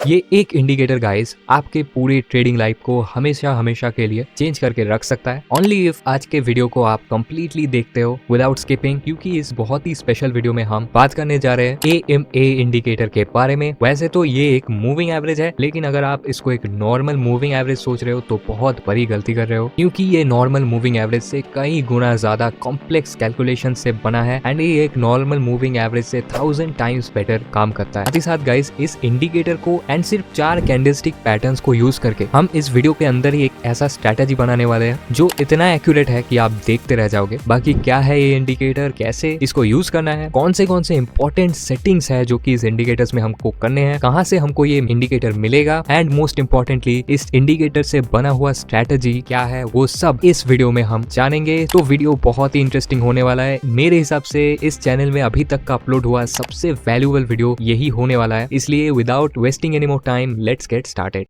ये एक indicator guys आपके पूरी ट्रेडिंग लाइफ को हमेशा हमेशा के लिए चेंज करके रख सकता है। ओनली इफ आज के वीडियो को आप कंप्लीटली देखते हो विदाउट स्किपिंग, क्योंकि इस बहुत ही स्पेशल वीडियो में हम बात करने जा रहे हैं AMA इंडिकेटर के बारे में। वैसे तो ये एक मूविंग एवरेज है, लेकिन अगर आप इसको एक नॉर्मल मूविंग एवरेज सोच रहे हो तो बहुत बड़ी गलती कर रहे हो, क्योंकि ये नॉर्मल मूविंग एवरेज से कई गुना ज्यादा कॉम्प्लेक्स कैलकुलेशन से बना है एंड ये एक नॉर्मल मूविंग एवरेज से 1000 टाइम्स बेटर काम करता है। साथ ही साथ गाइस इस इंडिकेटर को एंड सिर्फ 4 कैंडलस्टिक पैटर्न्स को यूज करके हम इस वीडियो के अंदर ही एक ऐसा स्ट्रेटेजी बनाने वाले हैं जो इतना एक्यूरेट है कि आप देखते रह जाओगे। बाकी क्या है ये इंडिकेटर, कैसे इसको यूज करना है, कौन से इंपॉर्टेंट सेटिंग्स है जो कि इस इंडिकेटर्स में हमको करने हैं, कहां से हमको ये इंडिकेटर मिलेगा एंड मोस्ट इंपॉर्टेंटली इस इंडिकेटर से बना हुआ स्ट्रेटेजी क्या है, वो सब इस वीडियो में हम जानेंगे। तो वीडियो बहुत ही इंटरेस्टिंग होने वाला है। मेरे हिसाब से इस चैनल में अभी तक का अपलोड हुआ सबसे वैल्यूएबल वीडियो यही होने वाला है, इसलिए without wasting any more time let's get started।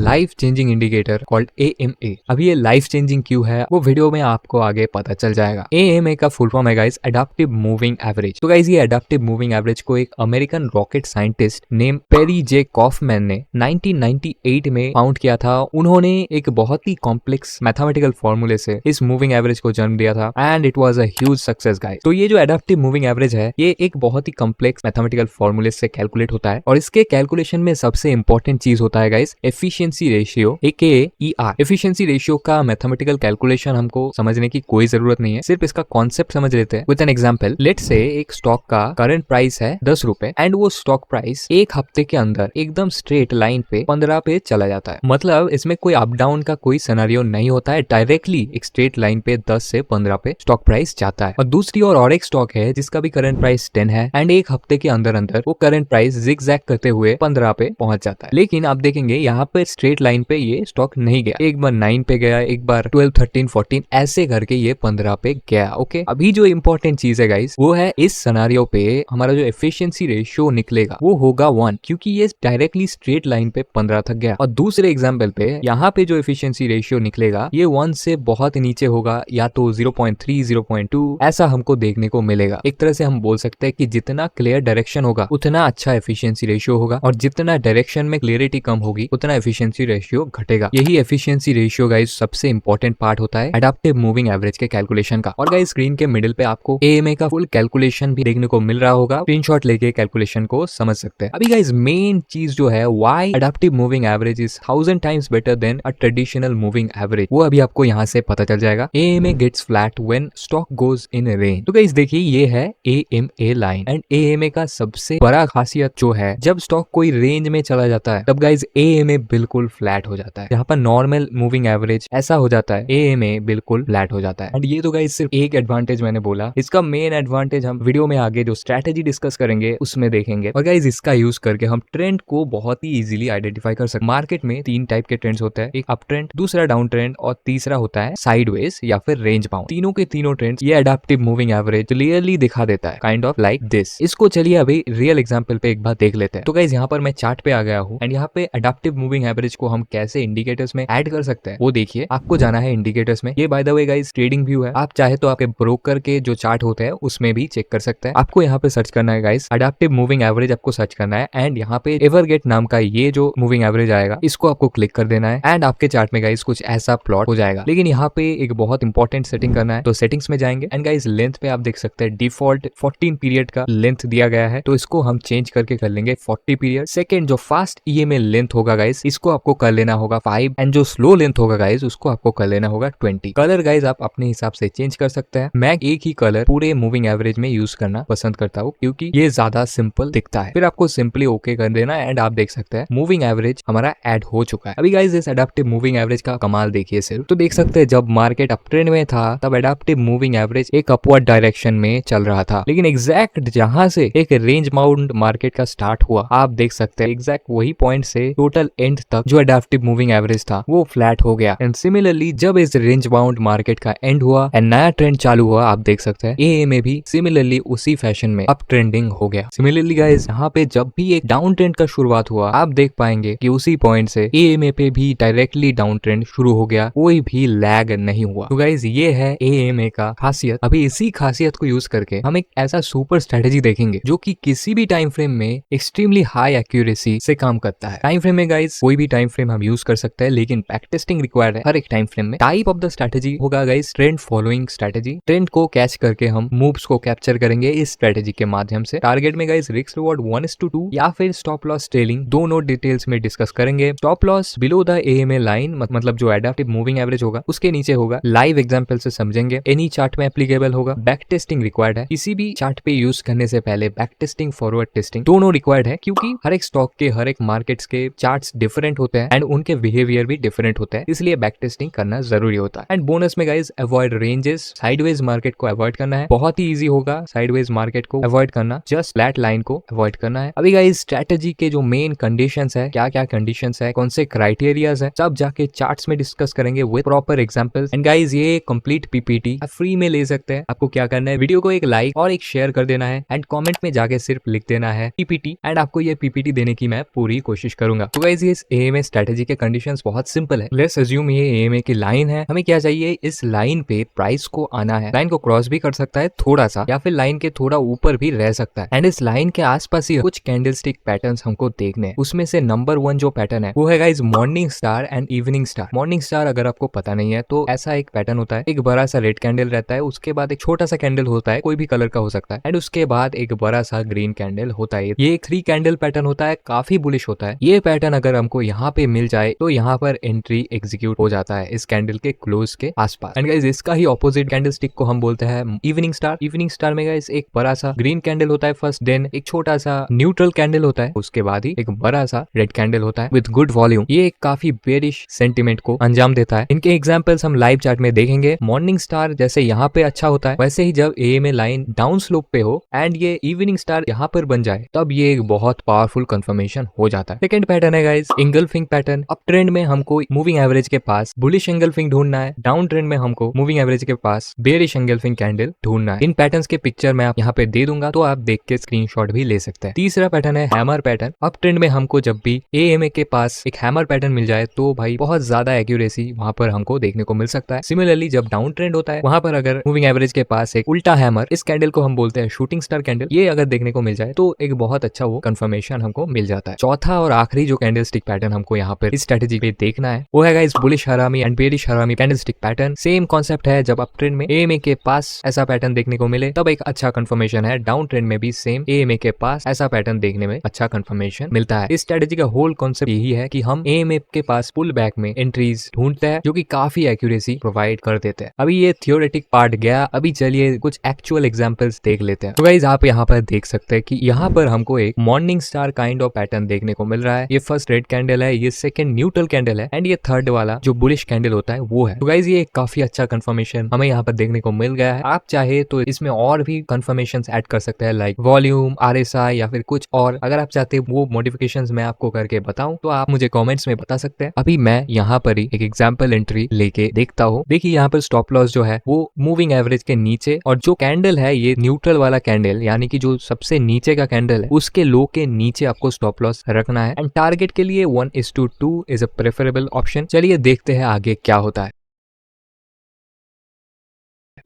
Life changing indicator called AMA। अभी ये लाइफ चेंजिंग क्यों है वो वीडियो में आपको आगे पता चल जाएगा। AMA का फुल फॉर्म है गाइस एडाप्टिव मूविंग एवरेज। तो गाइस ये एडाप्टिव मूविंग एवरेज को एक American rocket scientist name Perry J Kaufman ने 1998 में फाउंड किया था। उन्होंने एक बहुत ही कॉम्प्लेक्स मैथमेटिकल फॉर्मूले से इस मूविंग एवरेज को जन्म दिया था and it was a huge success guys. तो ये जो एडाप्टिव मूविंग एवरेज है ये एक बहुत ही कॉम्प्लेक्स मैथमेटिकल फॉर्मूले से कैलकुलेट होता है और इसके कैलकुलेशन में सबसे इंपॉर्टेंट चीज होता है guys efficiency ratio AKA ER। Efficiency ratio का मैथमेटिकल कैलकुलेशन हमको समझने की कोई जरूरत नहीं है, सिर्फ इसका कॉन्सेप्ट समझ लेते हैं with an example. Let's say एक स्टॉक का करंट प्राइस है 10 रुपए एंड वो स्टॉक प्राइस एक हफ्ते के अंदर एकदम स्ट्रेट लाइन पे 15 पे चला जाता है। मतलब इसमें कोई अप डाउन का कोई सिनेरियो नहीं होता है, डायरेक्टली एक स्ट्रेट लाइन पे 10 से 15 पे स्टॉक प्राइस जाता है। और दूसरी और एक स्टॉक है जिसका भी करंट प्राइस 10 है एंड एक हफ्ते के अंदर अंदर वो करंट प्राइस जिगजैग करते हुए 15 पे पहुंच जाता है। लेकिन आप देखेंगे यहाँ पे स्ट्रेट लाइन पे ये स्टॉक नहीं गया, एक बार 9 पे गया, एक बार 12, 13, 14 ऐसे करके ये 15 पे गया। ओके, अभी जो इंपॉर्टेंट चीज है गाइस वो है इस सिनेरियो पे हमारा जो एफिशिएंसी रेशियो निकलेगा वो होगा 1, क्योंकि ये डायरेक्टली स्ट्रेट लाइन पे 15 तक गया। और दूसरे एग्जांपल पे यहाँ पे जो एफिशिएंसी रेशियो निकलेगा ये 1 से बहुत नीचे होगा, या तो 0.3, 0.2 ऐसा हमको देखने को मिलेगा। एक तरह से हम बोल सकते हैं कि जितना क्लियर डायरेक्शन होगा उतना अच्छा एफिशिएंसी रेशियो होगा और जितना डायरेक्शन में क्लियरिटी कम होगी उतना एफिशिएंसी रेशियो घटेगा। यही एफिशिएंसी रेशियो गाइस सबसे इंपॉर्टेंट पार्ट होता है एडाप्टिव मूविंग एवरेज के कैलकुलेशन का। और गाइस स्क्रीन के मिडिल पे आपको AMA का फुल कैलकुलेशन भी देखने को मिल रहा होगा, स्क्रीनशॉट लेके कैलकुलेशन को समझ सकते हैं। अभी गाइस मेन चीज जो है why adaptive moving average is 1000 times better than a traditional moving average, वो अभी आपको यहाँ से पता चल जाएगा। AMA gets flat when stock goes in range. तो गाइस देखिए ये है AMA लाइन एंड AMA का सबसे बड़ा खासियत जो है जब स्टॉक कोई रेंज में चला जाता है तब गाइस AMA बिल्कुल फ्लैट हो जाता है। यहाँ पर नॉर्मल मूविंग एवरेज ऐसा हो जाता है, AMA बिल्कुल फ्लैट हो जाता है। एंड ये तो गाइस सिर्फ एक एडवांटेज मैंने बोला, इसका मेन एडवांटेज हम वीडियो में आगे जो स्ट्रेटेजी डिस्कस करेंगे उसमें देखेंगे। और गाइस इसका यूज करके हम ट्रेंड को बहुत ही इजीली आइडेंटिफाई कर सकते हैं। मार्केट में 3 टाइप के ट्रेंड्स होते हैं, एक अप ट्रेंड, दूसरा डाउन ट्रेंड और तीसरा होता है साइडवेज या फिर रेंज बाउंड। तीनों के तीनों ट्रेंड्स ये एडाप्टिव मूविंग एवरेज क्लियरली दिखा देता है, काइंड ऑफ लाइक दिस। इसको चलिए अभी रियल एग्जांपल पे एक बार देख लेते हैं। तो गाइस यहाँ पर मैं चार्ट पे आ गया हूँ एंड यहाँ पे एडाप्टिव मूविंग एवरेज को हम कैसे इंडिकेटर्स में ऐड कर सकते हैं वो देखिए। आपको जाना है इंडिकेटर्स में। ये by the way guys trading view है, आप चाहे तो आपके ब्रोकर के जो चार्ट होते हैं उसमें भी चेक कर सकते हैं। आपको यहाँ पे सर्च करना है गाइस एडाप्टिव मूविंग एवरेज, आपको सर्च करना है एंड यहाँ पे एवरगेट नाम का ये जो मूविंग एवरेज आएगा इसको आपको क्लिक कर देना है एंड आपके चार्ट में गाइस कुछ ऐसा प्लॉट हो जाएगा। लेकिन यहाँ पे एक बहुत इंपॉर्टेंट सेटिंग करना है, तो सेटिंग्स में जाएंगे एंड गाइस लेंथ पे आप देख सकते हैं डिफॉल्ट 14 पीरियड का लेंथ दिया गया है, तो इसको हम चेंज करके कर लेंगे 40 पीरियड। सेकेंड जो फास्ट EMA लेंथ होगा गाइस इसको आपको कर लेना होगा 5 एंड जो स्लो लेंथ होगा गाइस उसको आपको कर लेना होगा 20। कलर गाइस आप अपने हिसाब से चेंज कर सकते हैं। मैं एक ही कलर पूरे मूविंग एवरेज में यूज करना पसंद करता हूँ क्योंकि ये ज्यादा सिंपल दिखता है। फिर आपको सिंपली ओके कर देना एंड आप देख सकते हैं मूविंग एवरेज हमारा ऐड हो चुका है। अभी गाइस इस एडाप्टिव मूविंग एवरेज का कमाल देखिए सिर्फ, तो देख सकते हैं जब मार्केट अप ट्रेंड में था तब एडाप्टिव मूविंग एवरेज एक अपवर्ड डायरेक्शन में चल रहा था, लेकिन एग्जैक्ट जहां से एक रेंज बाउंड मार्केट का स्टार्ट हुआ आप देख सकते हैं एग्जैक्ट वही पॉइंट से टोटल एंड तक जो एडाप्टिव मूविंग एवरेज था वो फ्लैट हो गया। एंड सिमिलरली जब इस रेंज बाउंड मार्केट का एंड हुआ एंड नया ट्रेंड चालू हुआ, आप देख सकते हैं एएमए भी सिमिलरली उसी फैशन में अप ट्रेंडिंग हो गया। सिमिलरली गाइस यहाँ पे जब भी एक डाउन ट्रेंड का शुरुआत हुआ, आप देख पाएंगे कि उसी पॉइंट से एएमए पे भी डायरेक्टली डाउन ट्रेंड शुरू हो गया, कोई भी लैग नहीं हुआ। तो गाइस ये है एएमए का खासियत। अभी इसी खासियत को यूज करके हम एक ऐसा सुपर स्ट्रेटेजी देखेंगे जो कि किसी भी टाइम फ्रेम में एक्सट्रीमली हाई एक्यूरेसी से काम करता है। टाइम फ्रेम में गाइस कोई भी टाइम फ्रेम हम यूज कर सकते हैं, लेकिन बैक टेस्टिंग रिक्वायर्ड है हर एक टाइम फ्रेम में। टाइप ऑफ द स्ट्रेटेजी होगा guys trend following strategy. Trend को कैच करके हम मूव्स को कैप्चर करेंगे इस स्ट्रेटेजी के माध्यम से। टारगेट में गाइस रिस्क रिवॉर्ड 1:2 या फिर स्टॉप लॉस ट्रेलिंग, दोनों डिटेल्स में डिस्कस करेंगे। Stop loss below the AMA line, मतलब जो एडाप्टिव मूविंग एवरेज होगा उसके नीचे होगा। लाइव एग्जांपल से समझेंगे, एनी चार्ट में एप्लीकेबल होगा। बैक टेस्टिंग रिक्वायर्ड है, किसी भी चार्ट पे यूज करने से पहले बैक टेस्टिंग फॉरवर्ड टेस्टिंग दोनों रिक्वायर्ड है, क्योंकि हर एक स्टॉक के हर एक मार्केट्स के चार्ट्स डिफरेंट होते हैं एंड उनके बिहेवियर भी डिफरेंट होता है, इसलिए बैक टेस्टिंग करना जरूरी होता है। एंड बोनस में guys avoid ranges, sideways market को अवॉइड करना है। बहुत ही इजी होगा साइडवेज मार्केट को अवॉइड करना, जस्ट फ्लैट लाइन को अवॉइड करना है। अभी गाइस स्ट्रेटेजी के जो मेन कंडीशंस है, क्या क्या कंडीशंस है, कौन से क्राइटेरियाज है, सब जाके चार्ट्स में डिस्कस करेंगे with proper examples. And guys ये कंप्लीट पीपीटी आप फ्री में ले सकते हैं। आपको क्या करना है, वीडियो को एक लाइक और एक शेयर कर देना है एंड कमेंट में जाके सिर्फ लिख देना है पीपीटी, एंड आपको ये पीपीटी देने की मैं पूरी कोशिश करूंगा। तो गाइस ये एएमए स्ट्रेटेजी के कंडीशंस बहुत सिंपल है। लेट्स अज्यूम ये एएमए की लाइन है, हमें क्या चाहिए, इस लाइन पे प्राइस को आना है। लाइन को क्रॉस भी कर सकता है थोड़ा सा, या फिर लाइन के थोड़ा ऊपर भी रह सकता है। एंड इस लाइन के आसपास ही कुछ कैंडलस्टिक पैटर्न्स हमको देखने हैं। उसमें से नंबर 1 जो पैटर्न है वो है guys morning star and evening star. Morning star अगर आपको पता नहीं है तो ऐसा एक पैटर्न होता है, एक बड़ा सा रेड कैंडल रहता है, उसके बाद एक छोटा सा कैंडल होता है, कोई भी कलर का हो सकता है, एंड उसके बाद एक बड़ा सा ग्रीन कैंडल होता है। ये एक 3 कैंडल पैटर्न होता है, काफी बुलिश होता है। ये पैटर्न अगर हमको यहाँ पे मिल जाए तो यहाँ पर एंट्री एग्जीक्यूट हो जाता है इस कैंडल के क्लोज के आसपास। एंड गाइस इसका ही ऑपोजिट कैंडल स्टिक को हम बोलते हैं इवनिंग स्टार। इवनिंग स्टार में गाइस एक बड़ा सा ग्रीन कैंडल होता है फर्स्ट, देन एक छोटा सा न्यूट्रल कैंडल होता है, उसके बाद ही एक बड़ा सा रेड कैंडल होता है विद गुड वॉल्यूम। ये एक काफी बेरिश सेंटिमेंट को अंजाम देता है। इनके एग्जांपल्स हम लाइव चार्ट में देखेंगे। मॉर्निंग स्टार जैसे यहाँ पे अच्छा होता है, वैसे ही जब एएमए लाइन डाउन स्लोप पे हो एंड ये इवनिंग स्टार यहाँ पर बन जाए, तब ये एक बहुत पावरफुल कंफर्मेशन हो जाता है। सेकंड पैटर्न है guys engulfing pattern. Up trend में हमको मूविंग एवरेज के पास बुलिश इंगल्फिंग ढूंढना है, डाउन ट्रेंड में हमको मूविंग एवरेज के पास बेरिश इंगल्फिंग कैंडल ढूंढना है। इन पैटर्न्स के पिक्चर मैं आप यहाँ पे दे दूंगा, तो आप देख के स्क्रीनशॉट भी ले सकते हैं। तीसरा पैटर्न है हैमर पैटर्न। अप ट्रेंड में हमको जब भी एएमए के पास एक हैमर पैटर्न मिल जाए तो भाई बहुत ज्यादा एक्यूरेसी वहां पर हमको देखने को मिल सकता है। सिमिलरली जब डाउन ट्रेंड होता है वहां पर अगर मूविंग एवरेज के पास एक उल्टा हैमर, इस कैंडल को हम बोलते हैं शूटिंग स्टार कैंडल, ये अगर देखने को मिल जाए तो एक बहुत अच्छा वो कंफर्मेशन हमको मिल जाता है। चौथा और आखिरी जो कैंडल स्टिक पैटर्न हमको यहाँ पर इस स्ट्रेटेजी पे देखना है वो है गाइस बुलिश हरामी एंड बेरिश हरामी candle stick pattern. Same concept है, जब अप ट्रेंड में एएमए के पास ऐसा पैटर्न देखने को मिले तब एक अच्छा कंफर्मेशन है। डाउन ट्रेंड में भी सेम एएमए के पास ऐसा पैटर्न देखने में अच्छा कंफर्मेशन मिलता है। इस स्ट्रेटेजी का होल कॉन्सेप्ट यही है कि हम एएमए के पास पुल बैक में एंट्रीज ढूंढते हैं जो कि काफी एक्यूरेसी प्रोवाइड कर देते हैं। अभी ये थियोरेटिक पार्ट गया, अभी चलिए कुछ एक्चुअल एग्जांपल्स देख लेते हैं। तो गाइस आप यहाँ पर देख सकते हैं कि यहाँ पर हमको एक morning star kind of pattern देखने को मिल रहा है। ये फर्स्ट रेड कैंडल है, ये सेकंड न्यूट्रल कैंडल है एंड ये थर्ड वाला जो बुलिश कैंडल होता है वो है। तो गाइस ये काफी अच्छा कंफर्मेशन हमें यहाँ पर देखने को मिल गया है। आप चाहे तो इसमें और भी कंफर्मेशन ऐड कर सकते हैं, लाइक वॉल्यूम, आरएसआई या फिर कुछ और। अगर आप चाहते हैं वो मॉडिफिकेशंस मैं आपको करके बताऊं तो आप मुझे कमेंट्स में बता सकते हैं। अभी मैं यहाँ पर ही एक एग्जांपल एंट्री लेके देखता हूँ। देखिए यहाँ पर स्टॉप लॉस जो है वो मूविंग एवरेज के नीचे, और जो कैंडल है ये न्यूट्रल वाला कैंडल, यानी कि जो सबसे नीचे का कैंडल है उसके लो के नीचे आपको स्टॉप लॉस रखना है। एंड टारगेट के लिए 1:2 इज अ प्रेफरेबल ऑप्शन। चलिए देखते हैं आगे क्या होता है।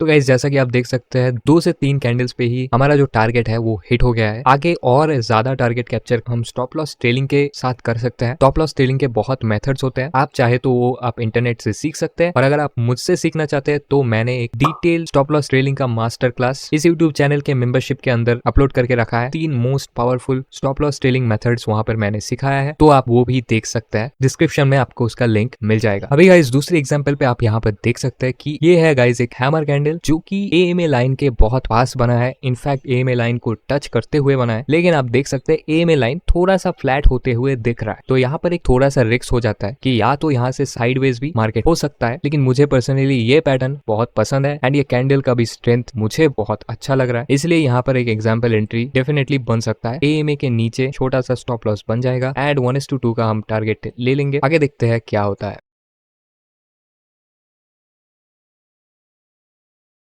तो गाइस जैसा कि आप देख सकते हैं 2 से 3 कैंडल्स पे ही हमारा जो टारगेट है वो हिट हो गया है। आगे और ज्यादा टारगेट कैप्चर हम स्टॉप लॉस ट्रेलिंग के साथ कर सकते हैं। स्टॉप लॉस ट्रेलिंग के बहुत मेथड्स होते हैं, आप चाहे तो वो आप इंटरनेट से सीख सकते हैं, और अगर आप मुझसे सीखना चाहते हैं तो मैंने एक डिटेल स्टॉप लॉस ट्रेलिंग का मास्टर क्लास इस यूट्यूब चैनल के मेंबरशिप के अंदर अपलोड करके रखा है। 3 most powerful stop loss trailing methods वहां पर मैंने सिखाया है, तो आप वो भी देख सकते हैं। डिस्क्रिप्शन में आपको उसका लिंक मिल जाएगा। अभी गाइस दूसरी एग्जांपल पे आप यहाँ पर देख सकते हैं कि ये है गाइस एक हैमर कैंडल कैंडल जो कि एएमए लाइन के बहुत पास बना है, इनफैक्ट एएमए लाइन को टच करते हुए बना है, लेकिन आप देख सकते हैं एएमए लाइन थोड़ा सा फ्लैट होते हुए दिख रहा है। तो यहाँ पर एक थोड़ा सा रिस्क हो जाता है कि या तो यहाँ से साइडवेज भी मार्केट हो सकता है, लेकिन मुझे पर्सनली ये पैटर्न बहुत पसंद है एंड ये कैंडल का भी स्ट्रेंथ मुझे बहुत अच्छा लग रहा है, इसलिए यहाँ पर एक एग्जाम्पल एंट्री डेफिनेटली बन सकता है। एएमए के नीचे छोटा सा स्टॉप लॉस बन जाएगा एंड 1:2 का हम टारगेट ले लेंगे। आगे देखते हैं क्या होता है।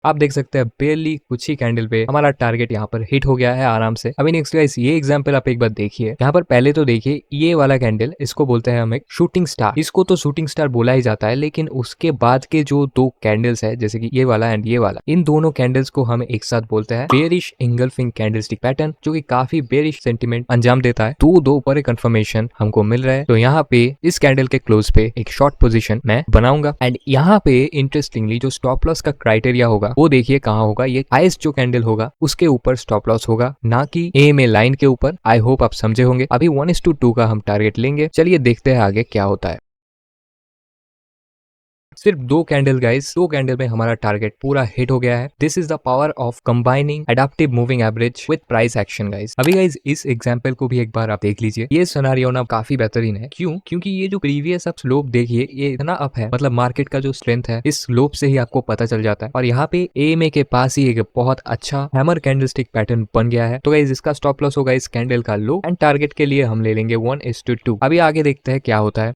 आप देख सकते हैं बेरली कुछ ही कैंडल पे हमारा टारगेट यहाँ पर हिट हो गया है आराम से। अभी नेक्स्ट गाइस ये एग्जांपल आप एक बार देखिए। यहाँ पर पहले तो देखिए ये वाला कैंडल, इसको बोलते हैं हम एक शूटिंग स्टार। इसको तो शूटिंग स्टार बोला ही जाता है, लेकिन उसके बाद के जो दो कैंडल्स है जैसे कि ये वाला एंड ये वाला, इन दोनों कैंडल्स को हम एक साथ बोलते हैं बेरिश इंगल्फिंग कैंडलस्टिक पैटर्न, जो कि काफी बेरिश सेंटीमेंट अंजाम देता है। दो ऊपर एक कंफर्मेशन हमको मिल रहा है। तो यहाँ पे इस कैंडल के क्लोज पे एक शॉर्ट पोजीशन मैं बनाऊंगा एंड यहाँ पे इंटरेस्टिंगली जो स्टॉप लॉस का क्राइटेरिया होगा वो देखिए कहाँ होगा। ये हाईएस्ट जो कैंडल होगा उसके ऊपर स्टॉप लॉस होगा, ना कि एएमए लाइन के ऊपर। आई होप आप समझे होंगे। अभी 1:2 का हम टारगेट लेंगे। चलिए देखते हैं आगे क्या होता है। सिर्फ दो कैंडल गाइस, दो कैंडल में हमारा टारगेट पूरा हिट हो गया है। This is the power of combining adaptive moving average with price action guys. अभी गाइस इस एग्जांपल को भी एक बार आप देख लीजिए। ये सिनेरियो ना काफी बेहतरीन है। क्यों? क्योंकि ये जो प्रीवियस आप स्लोप देखिए ये इतना अप है, मतलब मार्केट का जो स्ट्रेंथ है इस स्लोप से ही आपको पता चल जाता है। और यहाँ पे एएमए के पास ही एक बहुत अच्छा हैमर कैंडलस्टिक पैटर्न बन गया है। तो गाइस इसका स्टॉप लॉस होगा इस कैंडल का लो एंड टारगेट के लिए हम ले लेंगे 1:2। अभी आगे देखते हैं क्या होता है।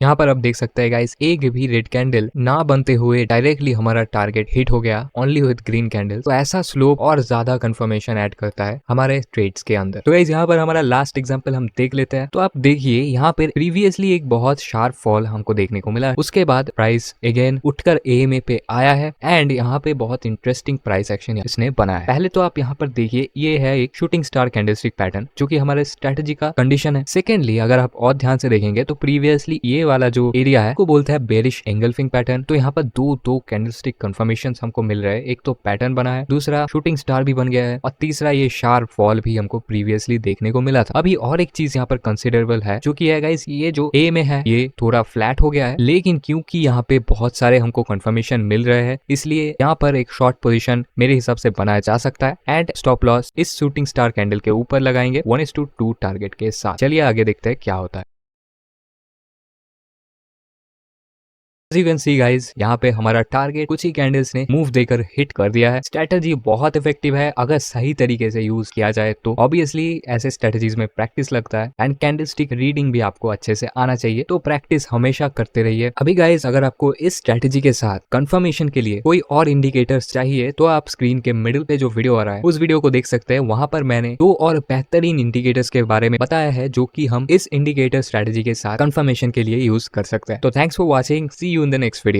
यहाँ पर आप देख सकते हैं गाइस एक भी रेड कैंडल ना बनते हुए डायरेक्टली हमारा टारगेट हिट हो गया ओनली विद ग्रीन कैंडल। तो ऐसा स्लोप और ज्यादा कंफर्मेशन ऐड करता है हमारे ट्रेड्स के अंदर। तो गाइस यहाँ पर हमारा लास्ट एग्जांपल हम देख लेते हैं। तो आप देखिए यहाँ पर प्रीवियसली एक बहुत शार्प फॉल हमको देखने को मिला है। उसके बाद प्राइस अगेन उठकर एएमए पे आया है एंड यहाँ पे बहुत इंटरेस्टिंग प्राइस एक्शन इसने बनाया है। पहले तो आप यहाँ पर देखिए ये है एक शूटिंग स्टार कैंडलस्टिक पैटर्न जो कि हमारे स्ट्रेटेजी का कंडीशन है। सेकेंडली अगर आप और ध्यान से देखेंगे तो प्रीवियसली ये वाला जो एरिया है को बोलते हैं बेरिश एंगल्फिंग पैटर्न। तो यहाँ पर दो कैंडलस्टिक कंफर्मेशंस हमको मिल रहे हैं। एक तो पैटर्न बना है, दूसरा शूटिंग स्टार भी बन गया है और तीसरा ये शार्प फॉल भी हमको प्रीवियसली देखने को मिला था। अभी और एक चीज यहाँ पर कंसिडरेबल है जो कि है गाइस ये जो ए में है ये थोड़ा फ्लैट हो गया है, लेकिन क्योंकि यहाँ पे बहुत सारे हमको कंफर्मेशन मिल रहे हैं इसलिए यहाँ पर एक शॉर्ट पोजीशन मेरे हिसाब से बनाया जा सकता है एंड स्टॉप लॉस इस शूटिंग स्टार कैंडल के ऊपर लगाएंगे 1:2 टारगेट के साथ। चलिए आगे देखते हैं क्या होता है। As you can see guys, यहाँ पे हमारा टारगेट कुछ ही कैंडल्स ने मूव देकर हिट कर दिया है। स्ट्रेटजी बहुत इफेक्टिव है अगर सही तरीके से यूज किया जाए तो। ऑब्वियसली ऐसे स्ट्रेटजीज में प्रैक्टिस लगता है एंड कैंडलस्टिक रीडिंग भी आपको अच्छे से आना चाहिए, तो प्रैक्टिस हमेशा करते रहिए। अभी गाइज अगर आपको इस स्ट्रेटजी के साथ कंफर्मेशन के लिए कोई और इंडिकेटर्स चाहिए तो आप स्क्रीन के मिडिल पे जो वीडियो आ रहा है उस वीडियो को देख सकते हैं। वहां पर मैंने दो और बेहतरीन इंडिकेटर्स के बारे में बताया है जो कि हम इस इंडिकेटर स्ट्रेटजी के साथ कंफर्मेशन के लिए यूज कर सकते हैं। तो thanks for watching, see you in the next video.